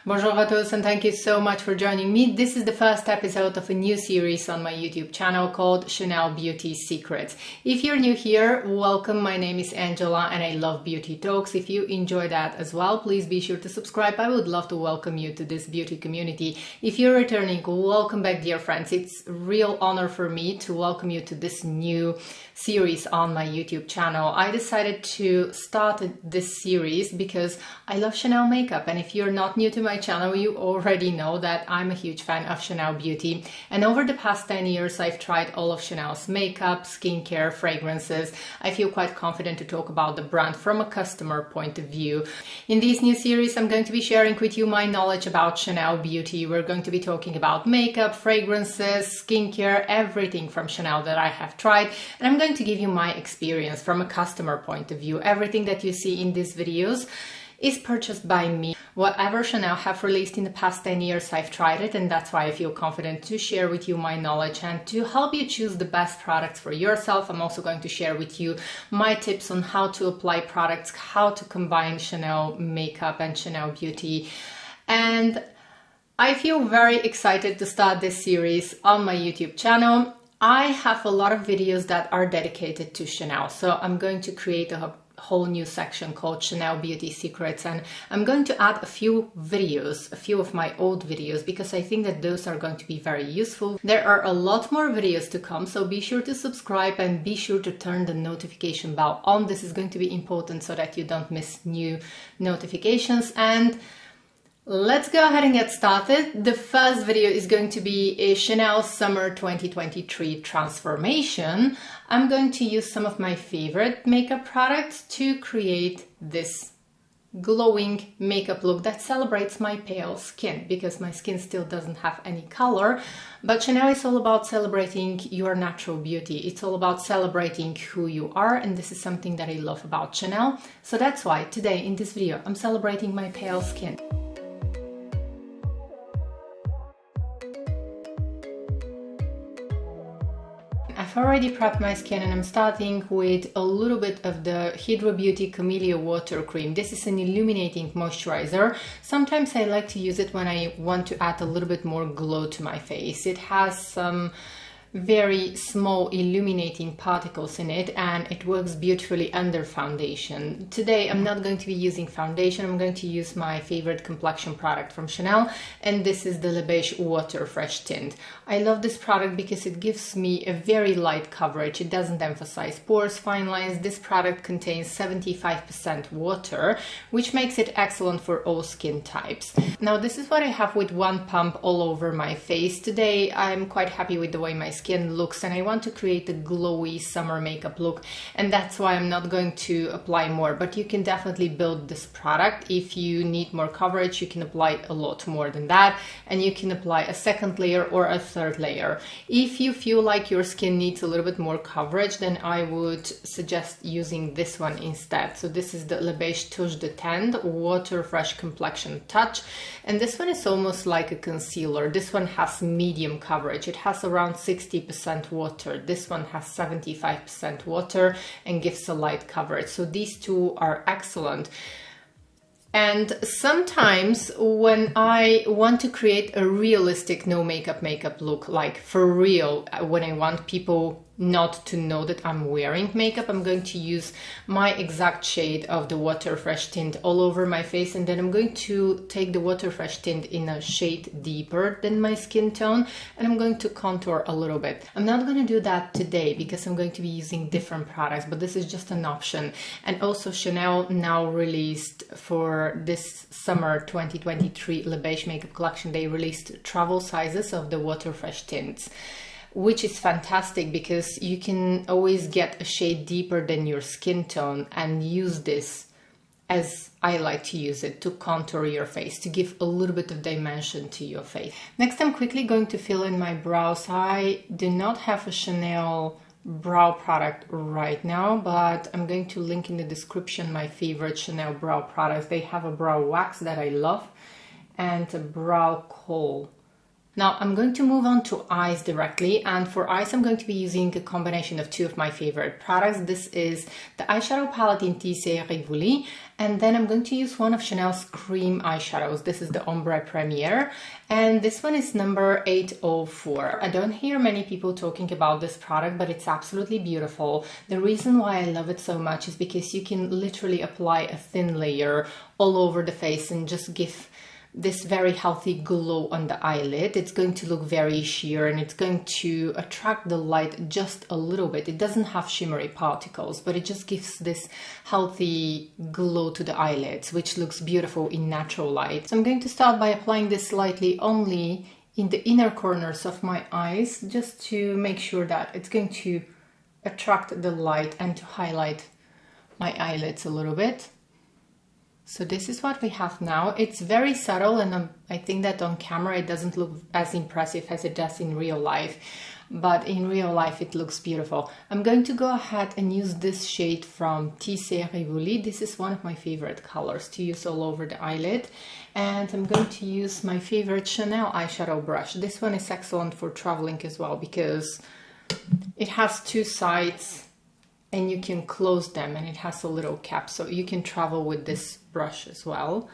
Bonjour à tous and thank you so much for joining me. This is the first episode of a new series on my YouTube channel called Chanel Beauty Secrets. If you're new here, welcome. My name is Angela and I love beauty talks. If you enjoy that as well, please be sure to subscribe. I would love to welcome you to this beauty community. If you're returning, welcome back, dear friends. It's a real honor for me to welcome you to this new series on my YouTube channel. I decided to start this series because I love Chanel makeup, and if you're not new to my channel, you already know that I'm a huge fan of Chanel beauty, and over the past 10 years I've tried all of Chanel's makeup, skincare, fragrances. I feel quite confident to talk about the brand from a customer point of view. In this new series I'm going to be sharing with you my knowledge about Chanel beauty. We're going to be talking about makeup, fragrances, skincare, everything from Chanel that I have tried, and I'm going to give you my experience from a customer point of view. Everything that you see in these videos is purchased by me. Whatever Chanel have released in the past 10 years, I've tried it, and that's why I feel confident to share with you my knowledge and to help you choose the best products for yourself. I'm also going to share with you my tips on how to apply products, how to combine Chanel makeup and Chanel beauty. And I feel very excited to start this series on my YouTube channel. I have a lot of videos that are dedicated to Chanel, so I'm going to create a whole new section called Chanel Beauty Secrets, and I'm going to add a few videos, a few of my old videos, because I think that those are going to be very useful. There are a lot more videos to come, so be sure to subscribe and be sure to turn the notification bell on. This is going to be important so that you don't miss new notifications. And let's go ahead and get started. The first video is going to be a Chanel Summer 2023 transformation. I'm going to use some of my favorite makeup products to create this glowing makeup look that celebrates my pale skin, because my skin still doesn't have any color. But Chanel is all about celebrating your natural beauty. It's all about celebrating who you are, and this is something that I love about Chanel. So that's why today in this video I'm celebrating my pale skin. I've already prepped my skin, and I'm starting with a little bit of the Hydro Beauty Camellia Water Cream. This is an illuminating moisturizer. Sometimes I like to use it when I want to add a little bit more glow to my face. It has some very small illuminating particles in it, and it works beautifully under foundation. Today I'm not going to be using foundation. I'm going to use my favorite complexion product from Chanel, and this is the Le Beige Water Fresh Tint. I love this product because it gives me a very light coverage. It doesn't emphasize pores, fine lines. This product contains 75% water, which makes it excellent for all skin types. Now this is what I have with one pump all over my face. Today I'm quite happy with the way my skin looks, and I want to create a glowy summer makeup look, and that's why I'm not going to apply more. But you can definitely build this product. If you need more coverage, you can apply a lot more than that, and you can apply a second layer or a third layer. If you feel like your skin needs a little bit more coverage, then I would suggest using this one instead. So this is the Le Beige Touche de Teint Water Fresh Complexion Touch, and this one is almost like a concealer. This one has medium coverage. It has around 60% water. This one has 75% water and gives a light coverage. So these two are excellent. And sometimes when I want to create a realistic no makeup look, like for real, when I want people not to know that I'm wearing makeup, I'm going to use my exact shade of the Water Fresh Tint all over my face, and then I'm going to take the Water Fresh Tint in a shade deeper than my skin tone, and I'm going to contour a little bit. I'm not going to do that today because I'm going to be using different products, but this is just an option. And also Chanel now released for this summer 2023 Le Beige makeup collection, they released travel sizes of the Water Fresh tints, which is fantastic because you can always get a shade deeper than your skin tone and use this, as I like to use it, to contour your face, to give a little bit of dimension to your face. Next, I'm quickly going to fill in my brows. I do not have a Chanel brow product right now, but I'm going to link in the description my favorite Chanel brow products. They have a brow wax that I love and a brow kohl. Now I'm going to move on to eyes directly, and for eyes I'm going to be using a combination of two of my favorite products. This is the eyeshadow palette in Tissé Rivoli, and then I'm going to use one of Chanel's cream eyeshadows. This is the Ombre Premiere, and this one is number 804. I don't hear many people talking about this product, but it's absolutely beautiful. The reason why I love it so much is because you can literally apply a thin layer all over the face and just give this very healthy glow on the eyelid. It's going to look very sheer and it's going to attract the light just a little bit. It doesn't have shimmery particles, but it just gives this healthy glow to the eyelids, which looks beautiful in natural light. So I'm going to start by applying this lightly only in the inner corners of my eyes, just to make sure that it's going to attract the light and to highlight my eyelids a little bit. So this is what we have now. It's very subtle, and I think that on camera it doesn't look as impressive as it does in real life, but in real life it looks beautiful. I'm going to go ahead and use this shade from Tissé Rivoli. This is one of my favorite colors to use all over the eyelid, and I'm going to use my favorite Chanel eyeshadow brush. This one is excellent for traveling as well because it has two sides and you can close them, and it has a little cap, so you can travel with this brush as well.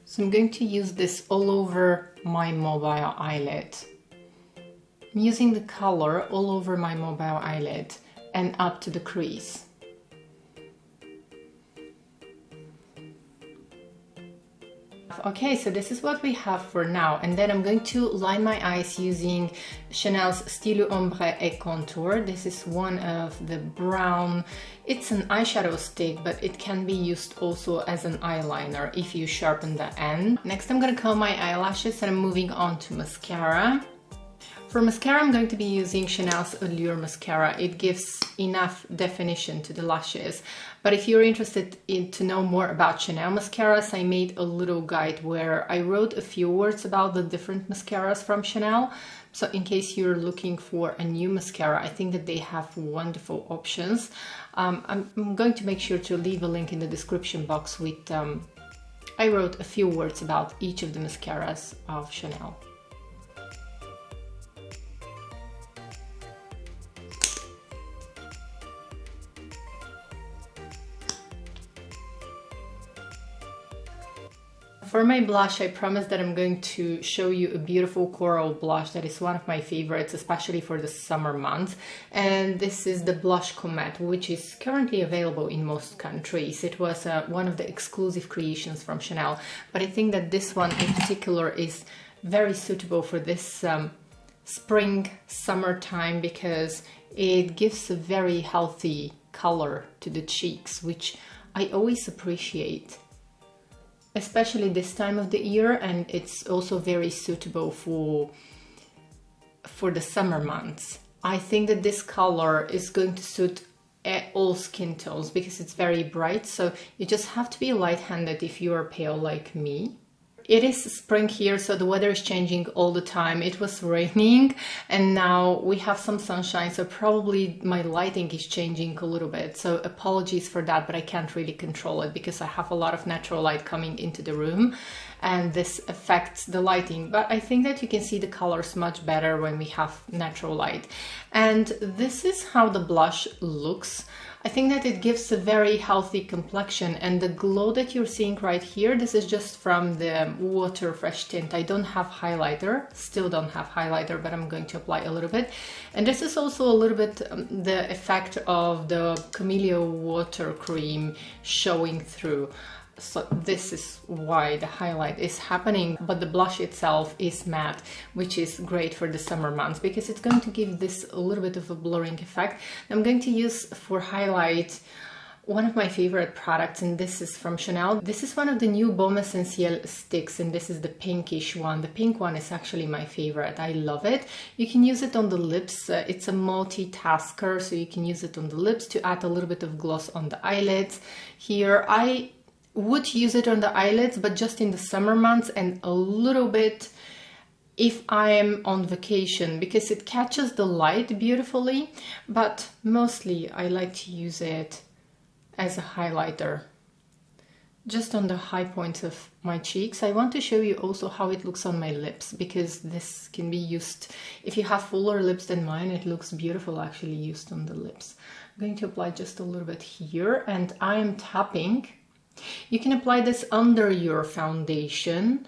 So I'm going to use this all over my mobile eyelid. I'm using the color all over my mobile eyelid and up to the crease. Okay, so this is what we have for now, and then I'm going to line my eyes using Chanel's Stylo Ombre et Contour. This is one of the brown, it's an eyeshadow stick, but it can be used also as an eyeliner if you sharpen the end. Next I'm going to comb my eyelashes and I'm moving on to mascara. For mascara, I'm going to be using Chanel's Allure Mascara. It gives enough definition to the lashes. But if you're interested to know more about Chanel mascaras, I made a little guide where I wrote a few words about the different mascaras from Chanel. So in case you're looking for a new mascara, I think that they have wonderful options. I'm going to make sure to leave a link in the description box with, I wrote a few words about each of the mascaras of Chanel. For my blush, I promised that I'm going to show you a beautiful coral blush that is one of my favorites, especially for the summer months. And this is the Blush Comet, which is currently available in most countries. It was one of the exclusive creations from Chanel, but I think that this one in particular is very suitable for this spring, summertime, because it gives a very healthy color to the cheeks, which I always appreciate, especially this time of the year, and it's also very suitable for the summer months. I think that this color is going to suit all skin tones because it's very bright, so you just have to be light-handed if you are pale like me. It is spring here, so the weather is changing all the time. It was raining and now we have some sunshine, so probably my lighting is changing a little bit. So apologies for that, but I can't really control it because I have a lot of natural light coming into the room and this affects the lighting. But I think that you can see the colors much better when we have natural light. And this is how the blush looks. I think that it gives a very healthy complexion, and the glow that you're seeing right here, this is just from the Water Fresh Tint. I don't have highlighter, still don't have highlighter, but I'm going to apply a little bit. And this is also a little bit the effect of the Camellia Water Cream showing through. So this is why the highlight is happening, but the blush itself is matte, which is great for the summer months because it's going to give this a little bit of a blurring effect. I'm going to use for highlight one of my favorite products, and this is from Chanel. This is one of the new Baume Essentiel sticks, and this is the pinkish one. The pink one is actually my favorite. I love it. You can use it on the lips. It's a multitasker, so you can use it on the lips to add a little bit of gloss on the eyelids. Here, I would use it on the eyelids, but just in the summer months and a little bit if I am on vacation because it catches the light beautifully, but mostly I like to use it as a highlighter. just on the high points of my cheeks. I want to show you also how it looks on my lips, because this can be used, if you have fuller lips than mine, it looks beautiful actually used on the lips. I'm going to apply just a little bit here, and I am tapping. You can apply this under your foundation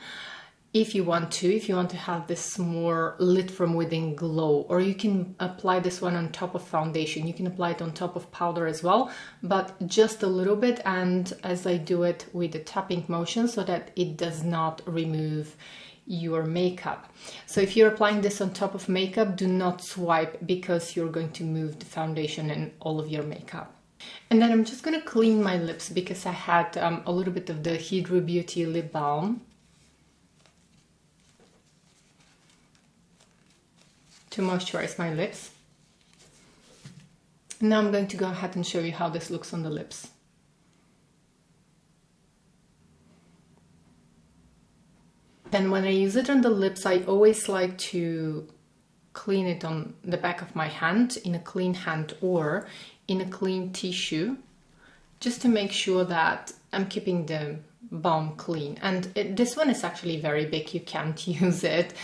if you want to have this more lit from within glow, or you can apply this one on top of foundation. You can apply it on top of powder as well, but just a little bit, and as I do it with the tapping motion so that it does not remove your makeup. So if you're applying this on top of makeup, do not swipe, because you're going to move the foundation and all of your makeup. And then I'm just going to clean my lips, because I had a little bit of the Hydro Beauty lip balm to moisturize my lips. Now I'm going to go ahead and show you how this looks on the lips. Then when I use it on the lips, I always like to clean it on the back of my hand, in a clean hand or in a clean tissue, just to make sure that I'm keeping the balm clean. And this one is actually very big, you can't use it,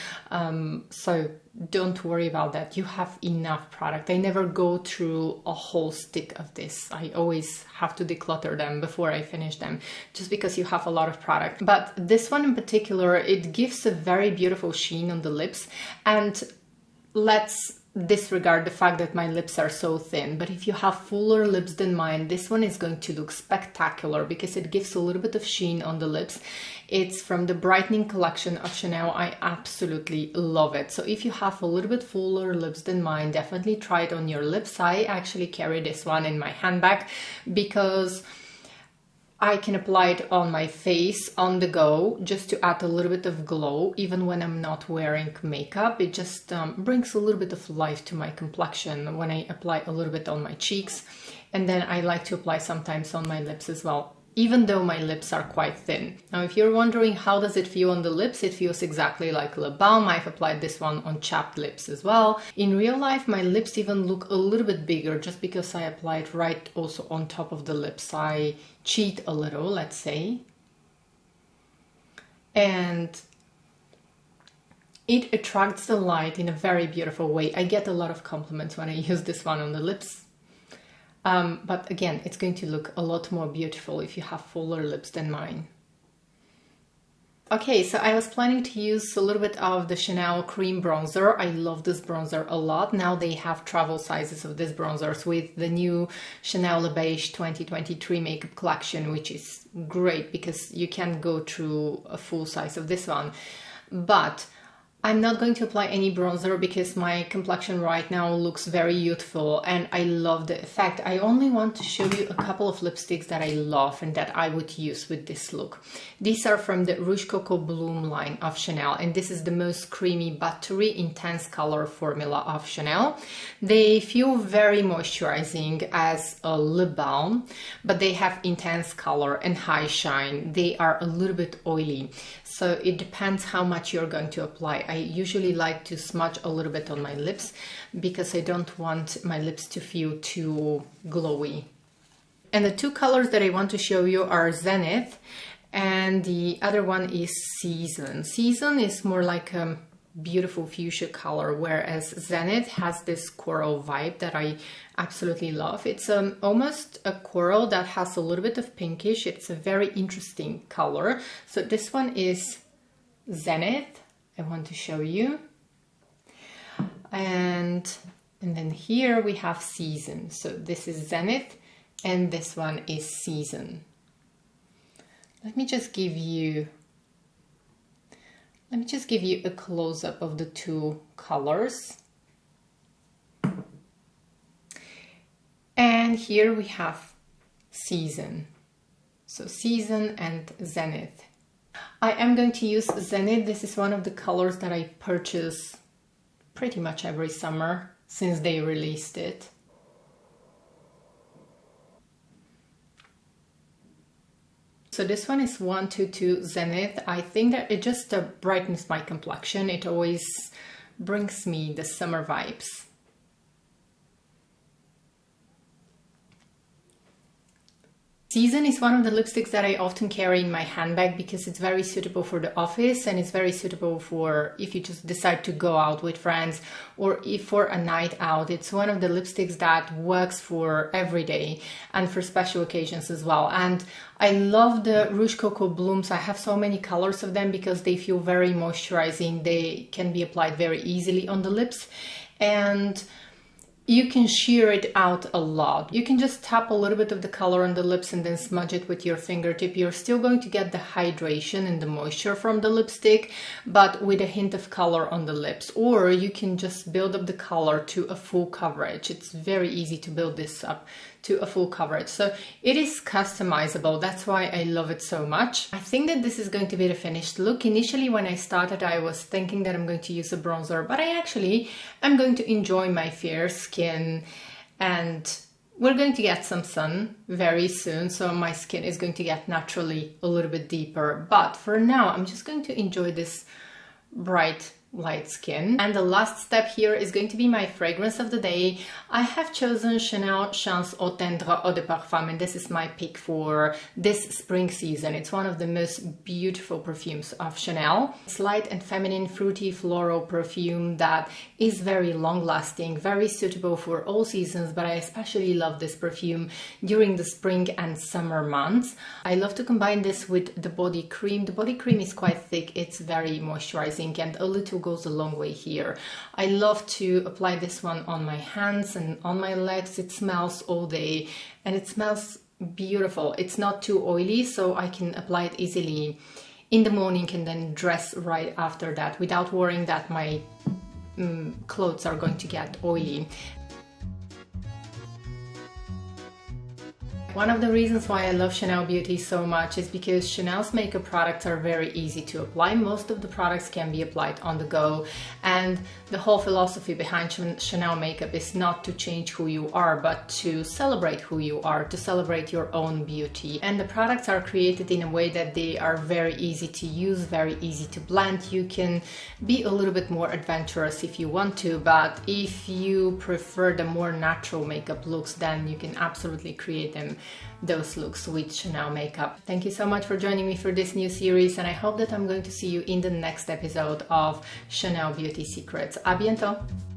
so don't worry about that. You have enough product. I never go through a whole stick of this. I always have to declutter them before I finish them, just because you have a lot of product. But this one in particular, it gives a very beautiful sheen on the lips, and let's disregard the fact that my lips are so thin, but if you have fuller lips than mine, this one is going to look spectacular, because it gives a little bit of sheen on the lips. It's from the brightening collection of Chanel. I absolutely love it. So if you have a little bit fuller lips than mine, definitely try it on your lips. I actually carry this one in my handbag, because I can apply it on my face on the go, just to add a little bit of glow, even when I'm not wearing makeup. It just brings a little bit of life to my complexion when I apply a little bit on my cheeks. And then I like to apply sometimes on my lips as well, even though my lips are quite thin. Now, if you're wondering how does it feel on the lips, it feels exactly like lip balm. I've applied this one on chapped lips as well. In real life, my lips even look a little bit bigger, just because I applied right also on top of the lips. I cheat a little, let's say. And it attracts the light in a very beautiful way. I get a lot of compliments when I use this one on the lips. But again, it's going to look a lot more beautiful if you have fuller lips than mine. Okay, so I was planning to use a little bit of the Chanel cream bronzer. I love this bronzer a lot. Now they have travel sizes of these bronzers with the new Chanel Le Beige 2023 makeup collection, which is great because you can go through a full size of this one. But I'm not going to apply any bronzer because my complexion right now looks very youthful and I love the effect. I only want to show you a couple of lipsticks that I love and that I would use with this look. These are from the Rouge Coco Bloom line of Chanel, and this is the most creamy, buttery, intense color formula of Chanel. They feel very moisturizing as a lip balm, but they have intense color and high shine. They are a little bit oily, so it depends how much you're going to apply. I usually like to smudge a little bit on my lips because I don't want my lips to feel too glowy. And the two colors that I want to show you are Zenith and the other one is Season. Season is more like a beautiful fuchsia color, whereas Zenith has this coral vibe that I absolutely love. It's almost a coral that has a little bit of pinkish. It's a very interesting color. So this one is Zenith. I want to show you. And then here we have Season. So this is Zenith and this one is Season. Let me just give you a close-up of the two colors. And here we have Season. So Season and Zenith. I am going to use Zenith. This is one of the colors that I purchase pretty much every summer since they released it. So this one is 122 Zenith. I think that it just brightens my complexion. It always brings me the summer vibes. Season is one of the lipsticks that I often carry in my handbag because it's very suitable for the office, and it's very suitable for if you just decide to go out with friends or if for a night out. It's one of the lipsticks that works for every day and for special occasions as well. And I love the Rouge Coco Blooms. I have so many colors of them because they feel very moisturizing. They can be applied very easily on the lips, and you can sheer it out a lot. You can just tap a little bit of the color on the lips and then smudge it with your fingertip. You're still going to get the hydration and the moisture from the lipstick, but with a hint of color on the lips. Or you can just build up the color to a full coverage. It's very easy to build this up to a full coverage. So it is customizable. That's why I love it so much. I think that this is going to be the finished look. Initially, when I started, I was thinking that I'm going to use a bronzer, but I actually am going to enjoy my fair skin, and we're going to get some sun very soon. So my skin is going to get naturally a little bit deeper. But for now, I'm just going to enjoy this bright light skin. And the last step here is going to be my fragrance of the day. I have chosen Chanel Chance Au Tendre Eau de Parfum, and this is my pick for this spring season. It's one of the most beautiful perfumes of Chanel. It's light and feminine, fruity floral perfume that is very long lasting, very suitable for all seasons, but I especially love this perfume during the spring and summer months. I love to combine this with the body cream. The body cream is quite thick, it's very moisturizing, and a little goes a long way here. I love to apply this one on my hands and on my legs. It smells all day and it smells beautiful. It's not too oily, so I can apply it easily in the morning and then dress right after that without worrying that my clothes are going to get oily. One of the reasons why I love Chanel Beauty so much is because Chanel's makeup products are very easy to apply. Most of the products can be applied on the go, and the whole philosophy behind Chanel makeup is not to change who you are, but to celebrate who you are, to celebrate your own beauty. And the products are created in a way that they are very easy to use, very easy to blend. You can be a little bit more adventurous if you want to, but if you prefer the more natural makeup looks, then you can absolutely create those looks with Chanel makeup. Thank you so much for joining me for this new series, and I hope that I'm going to see you in the next episode of Chanel Beauty Secrets. À bientôt!